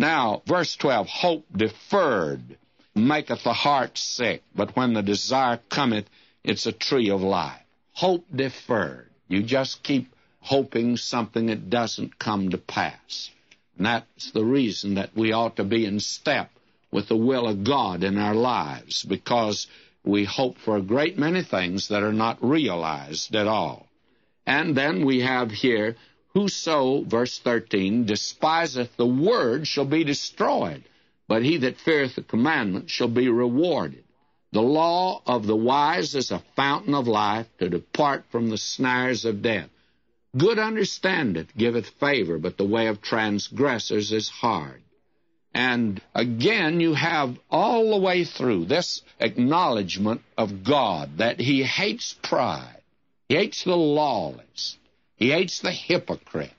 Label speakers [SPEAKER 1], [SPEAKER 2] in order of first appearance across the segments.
[SPEAKER 1] Now, verse 12, hope deferred maketh the heart sick, but when the desire cometh, it's a tree of life. Hope deferred. You just keep hoping something that doesn't come to pass. And that's the reason that we ought to be in step with the will of God in our lives, because we hope for a great many things that are not realized at all. And then we have here, whoso, verse 13, despiseth the word shall be destroyed, but he that feareth the commandment shall be rewarded. The law of the wise is a fountain of life, to depart from the snares of death. Good understanding giveth favor, but the way of transgressors is hard. And again, you have all the way through this acknowledgement of God that he hates pride. He hates the lawless. He hates the hypocrite.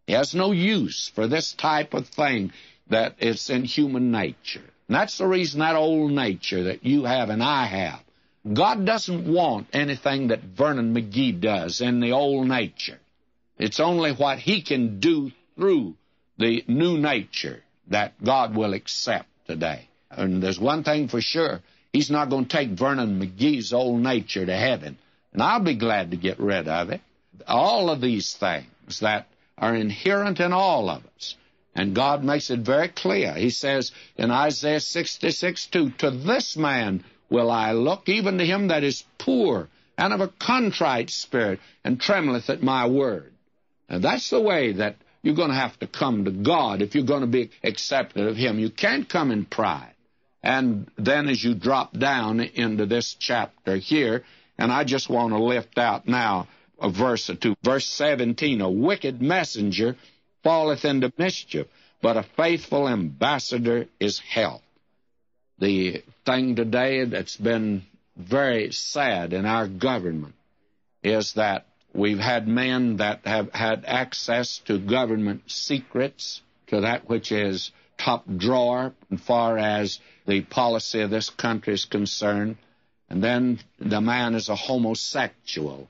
[SPEAKER 1] He has no use for this type of thing that is in human nature. And that's the reason that old nature that you have and I have. God doesn't want anything that Vernon McGee does in the old nature. It's only what he can do through the new nature that God will accept today. And there's one thing for sure, he's not going to take Vernon McGee's old nature to heaven. And I'll be glad to get rid of it. All of these things that are inherent in all of us. And God makes it very clear. He says in Isaiah 66:2, to this man will I look, even to him that is poor and of a contrite spirit, and trembleth at my word. And that's the way that you're going to have to come to God if you're going to be accepted of him. You can't come in pride. And then as you drop down into this chapter here, and I just want to lift out now a verse or two. Verse 17, a wicked messenger falleth into mischief, but a faithful ambassador is health. The thing today that's been very sad in our government is that we've had men that have had access to government secrets, to that which is top drawer as far as the policy of this country is concerned. And then the man is a homosexual,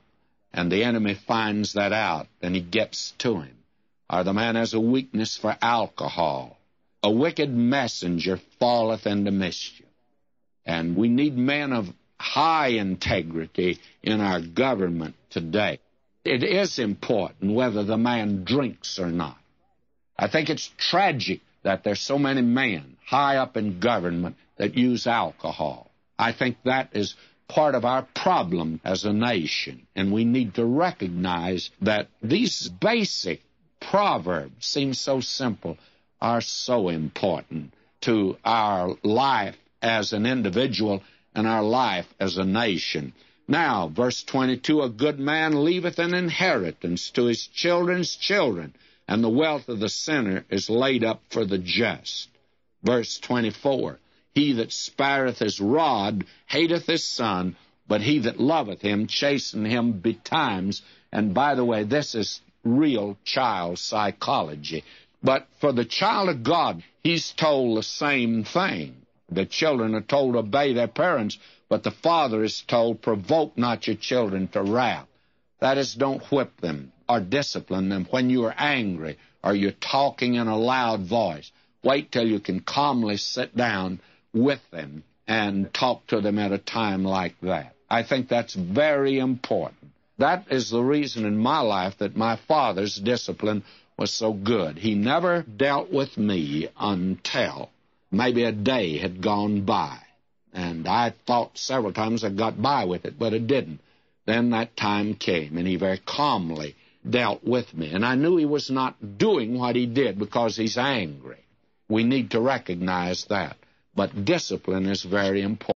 [SPEAKER 1] and the enemy finds that out, and he gets to him. Or the man has a weakness for alcohol. A wicked messenger falleth into mischief. And we need men of high integrity in our government today. It is important whether the man drinks or not. I think it's tragic that there's so many men high up in government that use alcohol. I think that is part of our problem as a nation, and we need to recognize that these basic proverbs seem so simple, are so important to our life as an individual and our life as a nation. Now, verse 22, a good man leaveth an inheritance to his children's children, and the wealth of the sinner is laid up for the just. Verse 24, he that spareth his rod hateth his son, but he that loveth him chasteneth him betimes. And by the way, this is real child psychology. But for the child of God, he's told the same thing. The children are told to obey their parents, but the father is told, provoke not your children to wrath. That is, don't whip them or discipline them when you are angry or you're talking in a loud voice. Wait till you can calmly sit down with them and talk to them at a time like that. I think that's very important. That is the reason in my life that my father's discipline was so good. He never dealt with me until maybe a day had gone by. And I thought several times I got by with it, but it didn't. Then that time came, and he very calmly dealt with me. And I knew he was not doing what he did because he's angry. We need to recognize that. But discipline is very important.